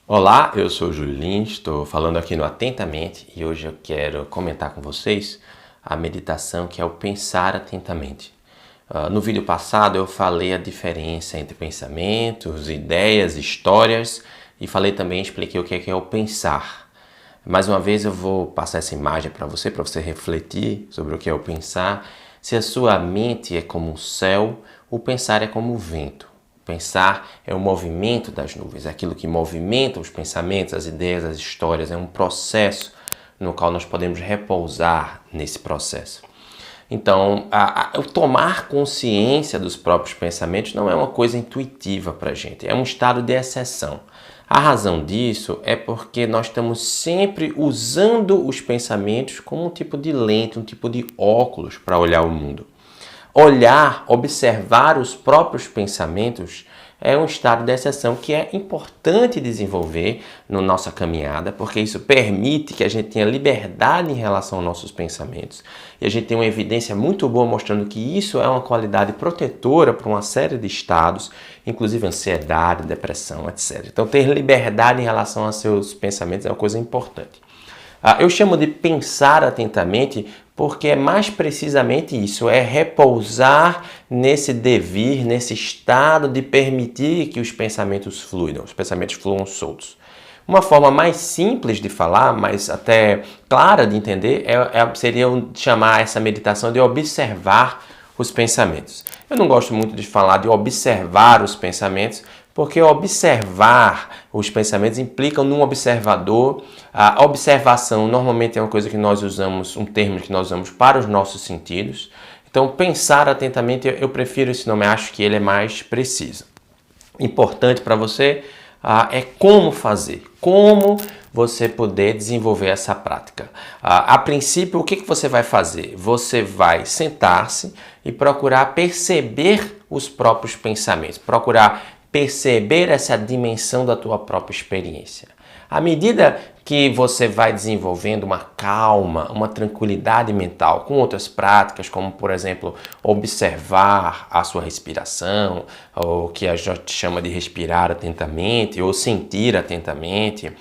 Olá, eu sou o Júlio Lins, estou falando aqui no Atentamente e hoje eu quero comentar com vocês a meditação que é o pensar atentamente. No vídeo passado eu falei a diferença entre pensamentos, ideias, histórias e falei também, expliquei o que é o pensar. Mais uma vez eu vou passar essa imagem para você refletir sobre o que é o pensar. Se a sua mente é como o céu, o pensar é como o vento. Pensar é o movimento das nuvens, é aquilo que movimenta os pensamentos, as ideias, as histórias. É um processo no qual nós podemos repousar nesse processo. Então, o tomar consciência dos próprios pensamentos não é uma coisa intuitiva para a gente, é um estado de exceção. A razão disso é porque nós estamos sempre usando os pensamentos como um tipo de lente, um tipo de óculos para olhar o mundo. Olhar, observar os próprios pensamentos é um estado de exceção que é importante desenvolver na nossa caminhada, porque isso permite que a gente tenha liberdade em relação aos nossos pensamentos. E a gente tem uma evidência muito boa mostrando que isso é uma qualidade protetora para uma série de estados, inclusive ansiedade, depressão, etc. Então, ter liberdade em relação aos seus pensamentos é uma coisa importante. Eu chamo de pensar atentamente porque é mais precisamente isso, é repousar nesse devir, nesse estado de permitir que os pensamentos fluam soltos. Uma forma mais simples de falar, mas até clara de entender, seria chamar essa meditação de observar os pensamentos. Eu não gosto muito de falar de observar os pensamentos, porque observar os pensamentos implica num observador. A observação normalmente é uma coisa que nós usamos, um termo que nós usamos para os nossos sentidos. Então, pensar atentamente, eu prefiro esse nome, acho que ele é mais preciso. Importante para você é como fazer, como você poder desenvolver essa prática. A princípio, o que você vai fazer? Você vai sentar-se e procurar perceber os próprios pensamentos, procurar perceber essa dimensão da tua própria experiência. À medida que você vai desenvolvendo uma calma, uma tranquilidade mental com outras práticas, como, por exemplo, observar a sua respiração, ou que a gente chama de respirar atentamente, ou sentir atentamente,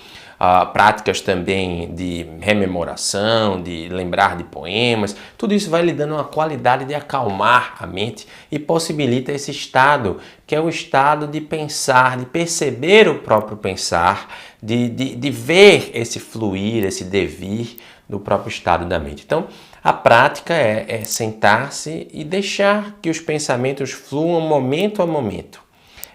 práticas também de rememoração, de lembrar de poemas, tudo isso vai lhe dando uma qualidade de acalmar a mente e possibilita esse estado, que é o estado de pensar, de perceber o próprio pensar, de ver esse fluir, esse devir do próprio estado da mente. Então, a prática é sentar-se e deixar que os pensamentos fluam momento a momento.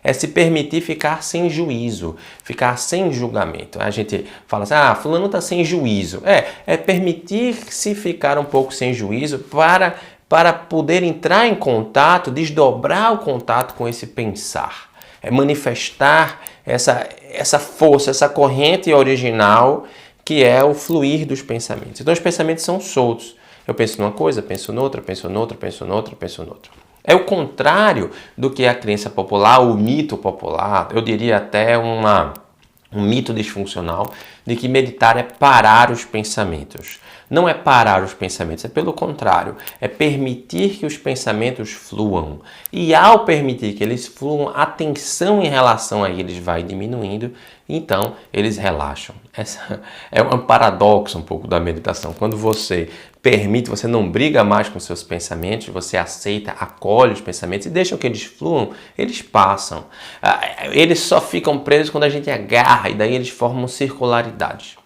É se permitir ficar sem juízo, ficar sem julgamento. A gente fala assim, fulano está sem juízo. É permitir-se ficar um pouco sem juízo para poder entrar em contato, desdobrar o contato com esse pensar. É manifestar essa força, essa corrente original que é o fluir dos pensamentos. Então os pensamentos são soltos. Eu penso numa coisa, penso noutra, penso noutra, penso noutra, penso noutra. É o contrário do que a crença popular, o mito popular, eu diria até um mito disfuncional de que meditar é parar os pensamentos. Não é parar os pensamentos, é pelo contrário, é permitir que os pensamentos fluam. E ao permitir que eles fluam, a tensão em relação a eles vai diminuindo, então eles relaxam. Essa é um paradoxo um pouco da meditação. Quando você permite, você não briga mais com seus pensamentos, você aceita, acolhe os pensamentos e deixa que eles fluam, eles passam. Eles só ficam presos quando a gente agarra e daí eles formam circularidades.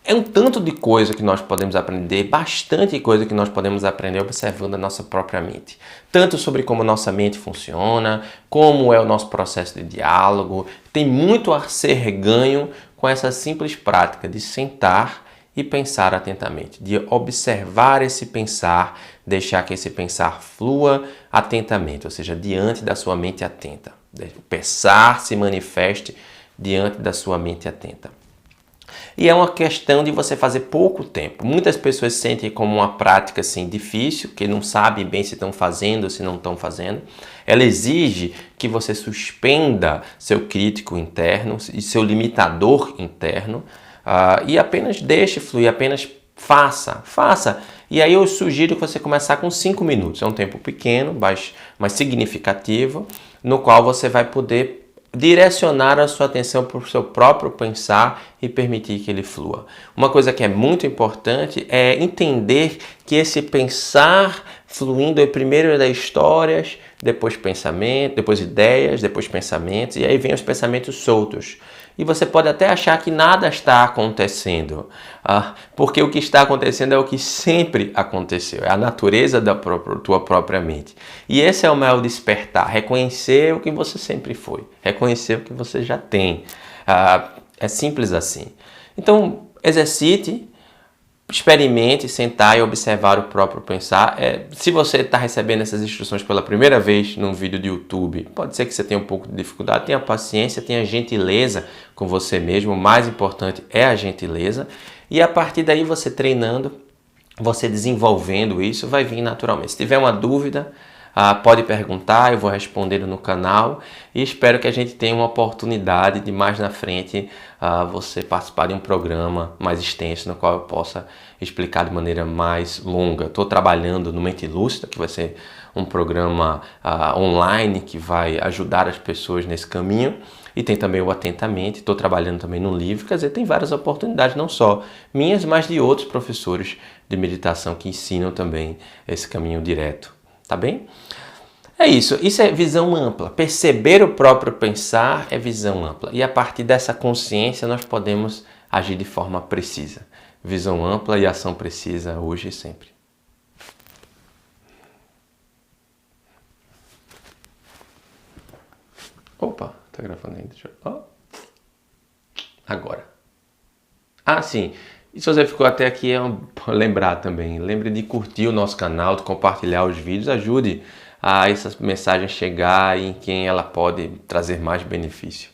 É um tanto de coisa que nós podemos aprender, bastante coisa que nós podemos aprender observando a nossa própria mente. Tanto sobre como nossa mente funciona, como é o nosso processo de diálogo. Tem muito a ser ganho com essa simples prática de sentar e pensar atentamente, de observar esse pensar, deixar que esse pensar flua atentamente, ou seja, diante da sua mente atenta. O pensar se manifeste diante da sua mente atenta. E é uma questão de você fazer pouco tempo. Muitas pessoas sentem como uma prática assim, difícil, que não sabem bem se estão fazendo ou se não estão fazendo. Ela exige que você suspenda seu crítico interno e seu limitador interno e apenas deixe fluir, apenas faça. E aí eu sugiro que você começar com 5 minutos. É um tempo pequeno, mas significativo, no qual você vai poder direcionar a sua atenção para o seu próprio pensar e permitir que ele flua. Uma coisa que é muito importante é entender que esse pensar fluindo primeiro é das histórias, depois pensamento, depois ideias, depois pensamentos, e aí vem os pensamentos soltos. E você pode até achar que nada está acontecendo, porque o que está acontecendo é o que sempre aconteceu, é a natureza da tua própria mente. E esse é o maior despertar, reconhecer o que você sempre foi, reconhecer o que você já tem. É simples assim. Então, exercite, experimente, sentar e observar o próprio pensar. Se você está recebendo essas instruções pela primeira vez num vídeo de YouTube, pode ser que você tenha um pouco de dificuldade. Tenha paciência, tenha gentileza com você mesmo. O mais importante é a gentileza. E a partir daí, você treinando, você desenvolvendo isso, vai vir naturalmente. Se tiver uma dúvida, pode perguntar, eu vou respondendo no canal e espero que a gente tenha uma oportunidade de mais na frente você participar de um programa mais extenso no qual eu possa explicar de maneira mais longa. Estou trabalhando no Mente Lúcida, que vai ser um programa online que vai ajudar as pessoas nesse caminho. E tem também o Atentamente, estou trabalhando também no livro, quer dizer, tem várias oportunidades, não só minhas, mas de outros professores de meditação que ensinam também esse caminho direto. Tá bem? É isso é visão ampla. Perceber o próprio pensar é visão ampla. E a partir dessa consciência nós podemos agir de forma precisa. Visão ampla e ação precisa hoje e sempre. Opa, tá gravando ainda. Agora. Sim. E se você ficou até aqui, lembrar também. Lembre de curtir o nosso canal, de compartilhar os vídeos. Ajude a essa mensagem chegar em quem ela pode trazer mais benefício.